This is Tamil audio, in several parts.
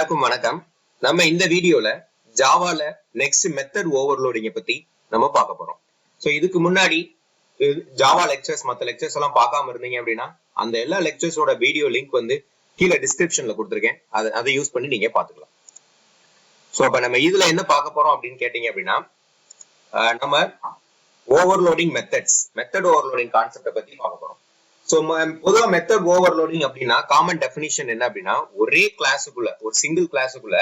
எல்லாருக்கும் வணக்கம். நம்ம இந்த வீடியோல ஜாவால நெக்ஸ்ட் மெத்தட் ஓவர்லோடிங்க பத்தி நம்ம பார்க்க போறோம். சோ இதுக்கு முன்னாடி ஜாவா லெக்சர்ஸ் மத்த லெக்சர்ஸ் எல்லாம் பார்க்காம இருந்தீங்க அப்படின்னா அந்த எல்லா லெக்சர்ஸோட வீடியோ லிங்க் வந்து கீழே டிஸ்கிரிப்ஷன்ல கொடுத்துருக்கேன். அதை யூஸ் பண்ணி நீங்க பாத்துக்கலாம். சோ அப்ப நம்ம இதுல என்ன பார்க்க போறோம் அப்படின்னு கேட்டீங்க அப்படின்னா நம்ம ஓவர்லோடிங் மெத்தட் ஓவர்லோடிங் கான்செப்டை பத்தி பார்க்க போறோம். சோ பொதுவா மெத்தட் ஓவர்லோடிங் அப்படின்னா காமன் டெஃபினிஷன் என்ன அப்படின்னா ஒரே கிளாஸுக்குள்ள ஒரு சிங்கிள் கிளாஸுக்குள்ள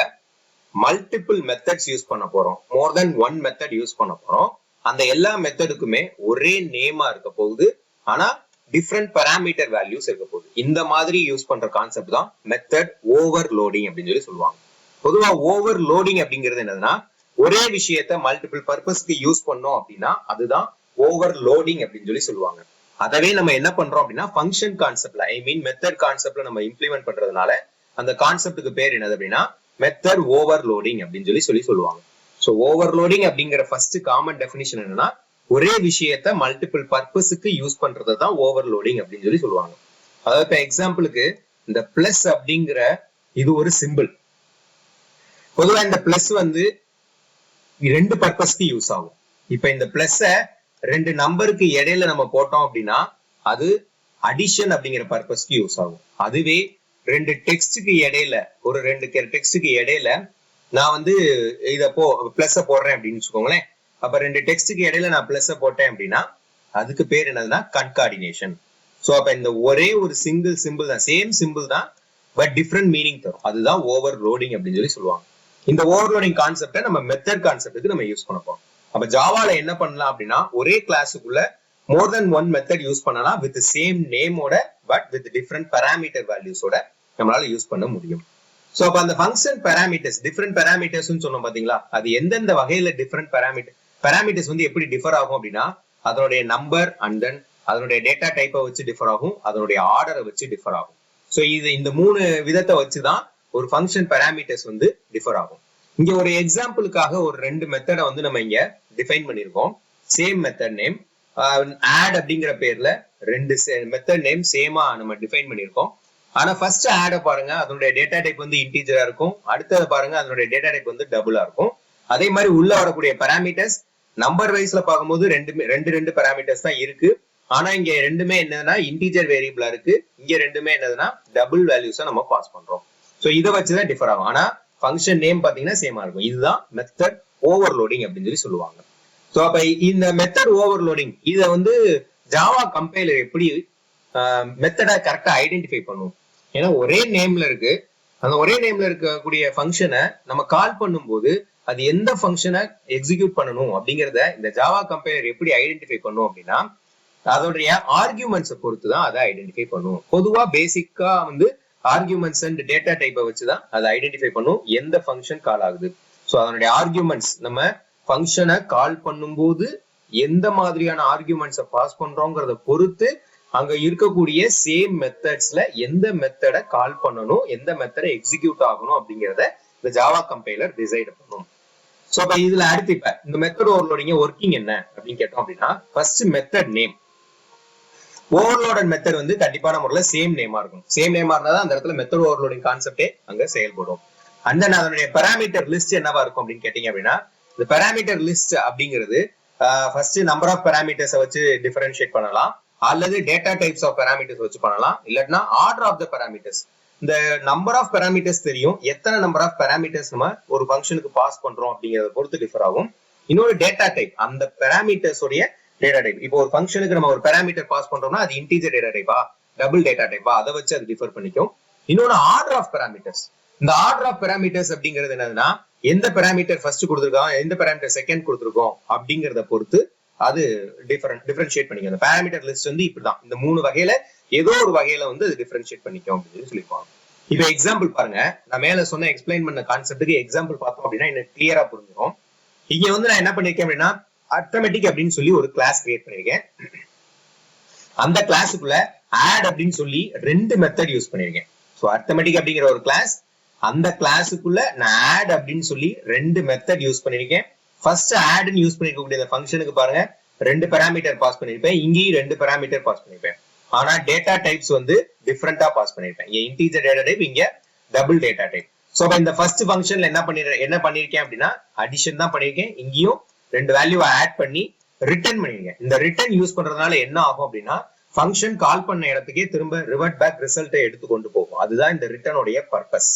மல்டிபிள் மெத்தட்ஸ் யூஸ் பண்ண போறோம். மோர் தென் ஒன் மெத்தட் யூஸ் பண்ண போறோம். அந்த எல்லா மெத்தடுக்குமே ஒரே நேமா இருக்க போகுது, ஆனா டிஃப்ரெண்ட் பாராமீட்டர் வேல்யூஸ் இருக்க போகுது. இந்த மாதிரி யூஸ் பண்ற கான்செப்ட் தான் மெத்தட் ஓவர்லோடிங் அப்படின்னு சொல்லி சொல்லுவாங்க. பொதுவா ஓவர்லோடிங் அப்படிங்கிறது என்னதுன்னா ஒரே விஷயத்த மல்டிபிள் பர்பஸ்க்கு யூஸ் பண்ணோம் அப்படின்னா அதுதான் ஓவர்லோடிங் அப்படின்னு சொல்லி சொல்லுவாங்க. அதவே நம்ம என்ன பண்றோம் அப்படின்னா ஃபங்க்ஷன் கான்செப்ட்ல மெத்தட் கான்செப்ட்ல நம்ம இம்ப்ளிமெண்ட் பண்றதுனால அந்த கான்செப்டுக்கு பேர் என்னது அப்படின்னா மெத்தட் ஓவர்லோடிங் அப்படின்னு சொல்லி சொல்லுவாங்க. சோ ஓவர்லோடிங் அப்படிங்கிற ஃபர்ஸ்ட் காமன் டெஃபினிஷன் என்னன்னா ஒரே விஷயத்த மல்டிபிள் பர்பஸ்க்கு யூஸ் பண்றது தான் ஓவர்லோடிங் அப்படின்னு சொல்லி சொல்லுவாங்க. அதாவது இப்ப எக்ஸாம்பிளுக்கு இந்த பிளஸ் அப்படிங்கிற இது ஒரு சிம்பிள். பொதுவா இந்த பிளஸ் வந்து ரெண்டு பர்பஸ்க்கு யூஸ் ஆகும். இப்ப இந்த பிளஸ் ரெண்டு நம்பருக்கு இடையில நம்ம போட்டோம் அப்படின்னா அது அடிஷன் அப்படிங்கிற பர்பஸ்க்கு யூஸ் ஆகும். அதுவே ரெண்டு டெக்ஸ்டுக்கு இடையில ரெண்டு டெக்ஸ்டுக்கு இடையில நான் வந்து இத பிளஸ் போடுறேன் அப்படின்னு வச்சுக்கோங்களேன். அப்ப ரெண்டு டெக்ஸ்டுக்கு இடையில நான் பிளஸ் போட்டேன் அப்படின்னா அதுக்கு பேர் என்னதுன்னா கன்கார்டினேஷன். சோ அப்ப இந்த ஒரே ஒரு சிங்கிள் சிம்பிள் தான், சேம் சிம்பிள் தான், பட் டிஃப்ரெண்ட் மீனிங் தரும். அதுதான் ஓவர்லோடிங் அப்படின்னு சொல்லி சொல்லுவாங்க. இந்த ஓவர்லோடிங் கான்செப்டை நம்ம மெத்தட் கான்செப்டுக்கு நம்ம யூஸ் பண்ண போறோம். அப்ப ஜாவால என்ன பண்ணலாம் அப்படின்னா ஒரே கிளாஸுக்குள்ள more than one method use பண்ணலாம் வித் சேம் நேமோட பட் வித் டிஃப்ரெண்ட் பாராமீட்டர் வேல்யூஸோட நம்மளால யூஸ் பண்ண முடியும். சோ அப்ப அந்த ஃபங்க்ஷன் பாராமீட்டர்ஸ் டிஃப்ரெண்ட் பாராமீட்டர்ஸ் சொன்னோம் பாத்தீங்களா, அது எந்தெந்த வகையில டிஃப்ரெண்ட் பாராமீட்டர்ஸ் வந்து எப்படி டிஃபர் ஆகும் அப்படின்னா அதனுடைய நம்பர் அண்ட் தென் அதனுடைய டேட்டா டைப்பை வச்சு டிஃபர் ஆகும், அதனுடைய ஆர்டரை வச்சு டிஃபர் ஆகும். சோ இந்த மூணு விதத்தை வச்சுதான் ஒரு ஃபங்க்ஷன் பாராமீட்டர்ஸ் வந்து டிஃபர் ஆகும். இங்க ஒரு எக்ஸாம்பிளுக்காக ஒரு ரெண்டு மெத்தடை வந்து நம்ம இங்க டிஃபைன் பண்ணிருக்கோம். சேம் மெத்தட் நேம் ஆட் அப்படிங்கிற பேர்ல ரெண்டு மெத்தட் நேம் சேமா நம்ம டிஃபைன் பண்ணிருக்கோம். ஆனா ஃபர்ஸ்ட் ஆட பாருங்க, அதனுடைய டேட்டா டைப் வந்து இன்டீஜரா இருக்கும். அடுத்தது பாருங்க அதனுடைய டேட்டா டைப் வந்து டபுளா இருக்கும். அதே மாதிரி உள்ள வரக்கூடிய பாராமீட்டர்ஸ் நம்பர் வைஸ்ல பார்க்கும்போது ரெண்டு பாராமீட்டர்ஸ் தான் இருக்கு. ஆனா இங்க ரெண்டுமே என்னன்னா இன்டீஜர் வேரியபிளா இருக்கு. இங்க ரெண்டுமே என்னதுன்னா டபுள் வேல்யூஸா நம்ம பாஸ் பண்றோம். சோ இதை வச்சுதான் டிஃபர் ஆகும். ஆனா ஃபங்க்ஷன் நேம் பாத்தீங்கன்னா சேமா இருக்கும். இதுதான் மெத்தட் ஓவர்லோடிங் அப்படின்னு சொல்லுவாங்க. சோ அப்ப இந்த மெத்தட் ஓவர்லோடிங் இத வந்து ஜாவா கம்பைலர் எப்படி மெத்தடை கரெக்டா ஐடென்டிஃபை பண்ணும். ஏன்னா ஒரே நேம்ல இருக்கு, அந்த ஒரே நேம்ல இருக்கக்கூடிய ஃபங்க்ஷனை நம்ம கால் பண்ணும்போது அது எந்த ஃபங்க்ஷனை எக்ஸிக்யூட் பண்ணணும் அப்படிங்கறத இந்த ஜாவா கம்பைலர் எப்படி ஐடென்டிஃபை பண்ணும் அப்படின்னா அதோடைய ஆர்கியூமெண்ட்ஸை பொறுத்து தான் அதை ஐடென்டிஃபை பண்ணும். பொதுவா பேசிக்கா வந்து ஆர்கியூமெண்ட்ஸ் அண்ட் டேட்டா டைப்பை வச்சுதான் அதை ஐடென்டிஃபை பண்ணும் எந்த ஃபங்க்ஷன் கால் ஆகுது. சோ அதனுடைய ஆர்கியூமெண்ட்ஸ் நம்ம ஃபங்க்ஷனை கால் பண்ணும்போது எந்த மாதிரியான ஆர்கியூமெண்ட்ஸை பாஸ் பண்றோங்கிறத பொறுத்து அங்க இருக்கக்கூடிய சேம் மெத்தட்ஸ்ல எந்த மெத்தடை கால் பண்ணணும், எந்த மெத்தடை எக்ஸிக்யூட் ஆகணும் அப்படிங்கறத இந்த ஜாவா கம்பைலர் டிசைட் பண்ணும். சோ அப்ப இதுல அடுத்து இப்ப இந்த மெத்தட் ஓவர்லோடிங் ஒர்க்கிங் என்ன அப்படின்னு கேட்டோம் அப்படின்னா first method name. Overloaded method வந்து கண்டிப்பான முறையில சேம் நேமா இருக்கும். சேம் நேமா இருந்தாதான் அந்த இடத்துல மெத்தட் ஓவர்லோடிங் கான்செப்டே அங்க செயல்படும். அந்த அதனுடைய பாராமீட்டர் லிஸ்ட் என்னவா இருக்கும் அப்படின்னு கேட்டீங்க அப்படின்னா இந்த பாராமீட்டர் லிஸ்ட் அப்படிங்கிறது ஃபர்ஸ்ட் நம்பர் ஆஃப் பாராமீட்டர்ஸ் வச்சு டிஃபரன்ஷியேட் பண்ணலாம், அல்லது டேட்டா டைப்ஸ் ஆஃப் பாராமீட்டர்ஸ் வச்சு பண்ணலாம், இல்லைன்னா ஆர்டர் ஆஃப் த பாராமீட்டர்ஸ். இந்த நம்பர் ஆஃப் பாராமீட்டர்ஸ் தெரியும், எத்தனை நம்பர் ஆஃப் பாராமீட்டர்ஸ் நம்ம ஒரு ஃபங்க்ஷனுக்கு பாஸ் பண்றோம் அப்படிங்கறத பொறுத்து டிஃபர் ஆகும். இன்னொரு டேட்டா டைப், அந்த பாராமீட்டர்ஸ் உடைய டேட்டா டைப். இப்போ ஒரு ஃபங்க்ஷனுக்கு நம்ம ஒரு பாராமீட்டர் பாஸ் பண்றோம்னா அது இன்டீஜர் டேட்டா டைப்பா டபுள் டேட்டா டைப்பா அதை வச்சு அது டிஃபர் பண்ணிக்கும். இன்னொன்னு ஆர்டர் ஆஃப் பாராமீட்டர்ஸ். இந்த ஆர்டர் ஆஃப் பாராமீட்டர்ஸ் அப்படிங்கிறது என்னதுன்னா எந்த பாராமீட்டர் ஃபர்ஸ்ட் கொடுத்துருக்கோம், எந்த பாராமீட்டர் செகண்ட் கொடுத்துருக்கோம் அப்படிங்கறத பொறுத்து அது டிஃபரன்ஷியேட் பண்ணிக்கும். அந்த பாராமீட்டர் லிஸ்ட் வந்து இப்படிதான் இந்த மூணு வகையில ஏதோ ஒரு வகையில வந்து அது டிஃபரன்ஷியேட் பண்ணிக்கும் அப்படின்னு சொல்லிப்பாங்க. இப்ப எக்ஸாம்பிள் பாருங்க, நான் மேல சொன்ன எக்ஸ்பிளைன் பண்ண கான்செப்டுக்கு எக்ஸாம்பிள் பார்த்தோம் அப்படின்னா எனக்கு கிளியரா புரிஞ்சிடும். இங்க வந்து நான் என்ன பண்ணிருக்கேன் அப்படின்னா அர்த்தமெட்டிக் அப்படின்னு சொல்லி ஒரு கிளாஸ் கிரியேட் பண்ணிருக்கேன். அந்த கிளாஸுக்குள்ள ஆட் அப்படின்னு சொல்லி ரெண்டு மெத்தட் யூஸ் பண்ணிருக்கேன். சோ அர்த்தமெட்டிக் அப்படிங்கிற ஒரு கிளாஸ், அந்த கிளாஸுக்குள்ள நான் ஆட் அப்படின்னு சொல்லி ரெண்டு மெத்தட் யூஸ் பண்ணிருக்கேன். ஃபர்ஸ்ட் ஆட்னு யூஸ் பண்ணிருக்கக்கூடிய இந்த ஃபங்க்ஷனுக்கு பாருங்க ரெண்டு பாராமீட்டர் பாஸ் பண்ணிருப்பேன், இங்கேயும் ரெண்டு பாராமீட்டர் பாஸ் பண்ணிருப்பேன். ஆனா டேட்டா டைப்ஸ் வந்து டிஃபரெண்டா பாஸ் பண்ணிருப்பேன். இங்க இன்டீஜர் டேட்டா டைப், இங்க டபுள் டேட்டா டைப். சோ இந்த ஃபர்ஸ்ட் ஃபங்க்ஷன்ல என்ன பண்ணிருக்கேன் அப்படின்னா அடிஷன் தான் பண்ணிருக்கேன். இங்கேயும் ரெண்டு வேல்யூ ஆட் பண்ணி ரிட்டர்ன் பண்ணிருக்கேன். இந்த ரிட்டர்ன் யூஸ் பண்றதுனால என்ன ஆகும் அப்படின்னா ஃபங்க்ஷன் கால் பண்ண இடத்துக்கே திரும்ப ரிவர்ட் பேக் ரிசல்ட்டை எடுத்து கொண்டு போகும். அதுதான் இந்த ரிட்டர்னுடைய பர்பஸ்.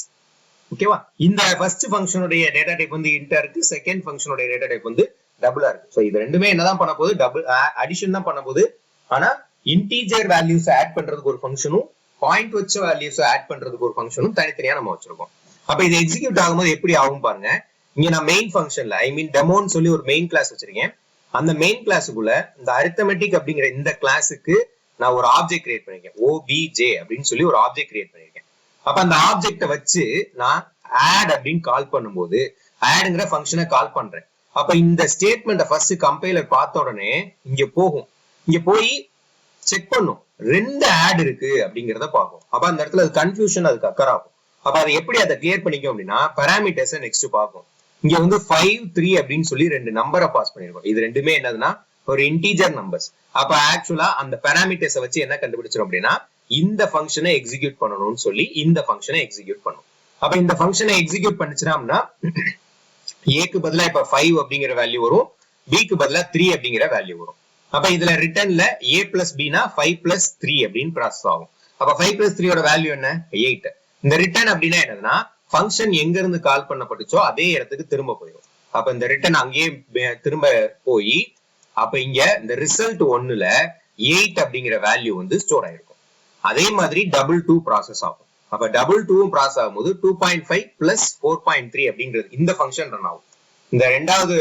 ஓகேவா? இந்த ஃபர்ஸ்ட் ஃபங்க்ஷனுடைய டேட்டா டைப் வந்து இன்டா இருக்கு, செகண்ட் ஃபங்க்ஷனுடைய டேட்டா டைப் வந்து டபுளா இருக்கு. சோ இது ரெண்டுமே என்னதான் பண்ண போகுது, டபுள் அடிஷன் தான் பண்ண போகுது. ஆனா இன்டீஜர் வேல்யூஸ் ஆட் பண்றதுக்கு ஒரு ஃபங்க்ஷனும் பாயிண்ட் வச்ச வேல்யூஸ் ஆட் பண்றதுக்கு ஒரு ஃபங்க்ஷனும் தனித்தனியா நம்ம வச்சிருக்கோம். அப்ப இது எக்ஸிக்யூட் ஆகும்போது எப்படி ஆகும் பாருங்க. இங்க நான் மெயின் ஃபங்க்ஷன்ல டெமோன்னு சொல்லி ஒரு மெயின் கிளாஸ் வச்சிருக்கேன். அந்த மெயின் கிளாஸுக்குள்ள இந்த அரித்தமெட்டிக் அப்படிங்கிற இந்த கிளாஸுக்கு நான் ஒரு ஆப்ஜெக்ட் கிரியேட் பண்ணிருக்கேன். OBJ அப்படின்னு சொல்லி ஒரு ஆப்ஜெக்ட் கிரியேட் பண்ணிருக்கேன். அப்ப அந்த ஆப்ஜெக்ட வச்சு நான் ஆட் அப்படின்னு கால் பண்ணும்போது ஆட்ங்கிற ஃபங்க்ஷனை கால் பண்றேன். அப்ப இந்த ஸ்டேட்மெண்ட்டை ஃபர்ஸ்ட் கம்பைலர் பார்த்த உடனே இங்க போகும். இங்க போய் செக் பண்ணும், ரெண்டு ஆட் இருக்கு அப்படிங்கறத பார்க்கும். அப்ப அந்த இடத்துல அது கன்ஃபியூஷன் அதுக்கு அக்கர் ஆகும். அப்ப அதை எப்படி அதை கிளியர் பண்ணிக்கும் அப்படின்னா பாராமீட்டர்ஸை நெக்ஸ்ட் பார்க்கும். இங்க வந்து 5, 3 அப்படின்னு சொல்லி ரெண்டு நம்பரை பாஸ் பண்ணிருக்கோம். இது ரெண்டுமே என்னதுன்னா ஒரு இன்டீஜர் நம்பர்ஸ். அப்ப ஆக்சுவலா அந்த பாராமீட்டர்ஸை வச்சு என்ன கண்டுபிடிச்சிடும் அப்படின்னா இந்த ஃபங்க்ஷனை எக்ஸிக்யூட் பண்ணணும்னு சொல்லி இந்த ஃபங்க்ஷனை எக்ஸிக்யூட் பண்ணும். அப்ப இந்த ஃபங்க்ஷனை எக்ஸிக்யூட் பண்ணிச்சுன்னா ஏக்கு பதிலா இப்ப 5 அப்படிங்கிற வேல்யூ வரும், பிக்கு பதிலா 3 அப்படிங்கிற வேல்யூ வரும். அப்ப இதுல ரிட்டர்ன்ல a பிளஸ் பினா 5 பிளஸ் 3 அப்படின்னு ப்ராசஸ் ஆகும். அப்ப 5 பிளஸ் 3 வேல்யூ என்ன, 8. இந்த ரிட்டர்ன் அப்படின்னா என்னதுன்னா ஃபங்க்ஷன் எங்க இருந்து கால் பண்ணப்பட்டுச்சோ அதே இடத்துக்கு திரும்ப போயிடும். அப்ப இந்த ரிட்டர்ன் அங்கேயே திரும்ப போய் அப்ப இங்க இந்த ரிசல்ட் 1ல 8 அப்படிங்கிற வேல்யூ வந்து ஸ்டோர் ஆயிருக்கும். அதே மாதிரி டபுள் 2 ப்ராசஸ் ஆகும். அப்ப டபுள் 2 ப்ராசஸ் ஆகும்போது 2.5 பிளஸ் 4.3 அப்படிங்கிறது இந்த ஃபங்க்ஷன் ரன் ஆகும். இந்த ரெண்டாவது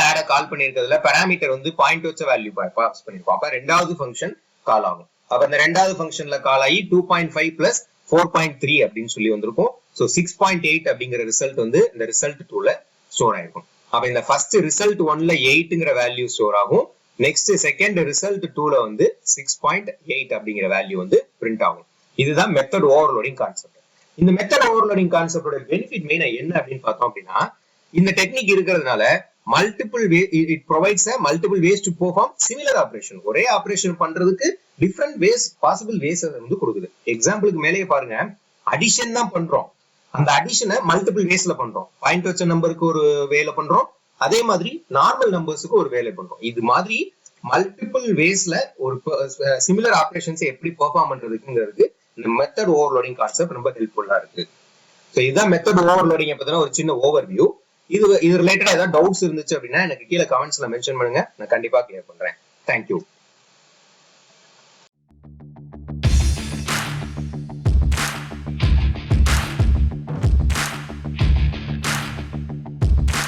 ஆட கால் பண்ணிருக்கிறதுல பாராமீட்டர் வந்து பாயிண்ட் வச்ச வேல்யூ பாஸ் பண்ணிருக்கோம். அப்ப ரெண்டாவது ஃபங்க்ஷன் கால் ஆகும். அப்ப இந்த ரெண்டாவது ஃபங்க்ஷன்ல கால் ஆகி 2.5 பிளஸ் 4.3 அப்படின்னு சொல்லி வந்திருக்கும். சோ 6.8 அப்படிங்கிற ரிசல்ட் வந்து இந்த ரிசல்ட் 2ல ஸ்டோர் ஆயிருக்கும். அப்ப இந்த ஃபர்ஸ்ட் ரிசல்ட் 1ல 8ங்கிற வேல்யூ ஸ்டோர் ஆகும். நெக்ஸ்ட் செகண்ட் ரிசல்ட் 2ல வந்து 6.8 அப்படிங்கிற வேல்யூ வந்து பிரிண்ட் ஆகும். இதுதான் மெத்தட் ஓவர்லோடிங் கான்செப்ட். இந்த மெத்தட் ஓவர்லோடிங் கான்செப்டோட பெனிஃபிட் மெயினா என்ன அப்படின்னு பார்த்தோம் அப்படின்னா இந்த டெக்னிக் இருக்கிறதுனால it provides a multiple ways to perform similar operation. ஒரே ஆபரேஷன் பண்றதுக்கு டிஃபரண்ட் பாசிபிள் வேஸ் வந்து கொடுக்குது. எக்ஸாம்பிளுக்கு மேலேயே பாருங்க, அடிஷன் தான் பண்றோம். அந்த அடிஷனை மல்டிபிள் வேஸ்ல பண்றோம். பாயிண்ட் வச்ச நம்பருக்கு ஒரு வேலை பண்றோம், அதே மாதிரி நார்மல் நம்பர்ஸுக்கு ஒரு வேலை பண்றோம். இது மாதிரி மல்டிபிள் வேஸ்ல ஒரு சிமிலர் ஆபரேஷன்ஸ் எப்படி பெர்ஃபார்ம் பண்றதுக்குங்கிறதுக்கு இந்த மெத்தட் ஓவர்லோடிங் கான்செப்ட் ரொம்ப ஹெல்ப்ஃபுல்லா இருக்கு. ஸோ இதுதான் மெத்தட் ஓவர்லோடிங் பத்தின ஒரு சின்ன ஓவர்வியூ. இது ரிலேட்டடா ஏதாவது டவுட்ஸ் இருந்துச்சு அப்படின்னா எனக்கு கீழே கமெண்ட்ஸ்ல மென்ஷன் பண்ணுங்க, நான் கண்டிப்பா கிளியர் பண்றேன். தேங்க்யூ.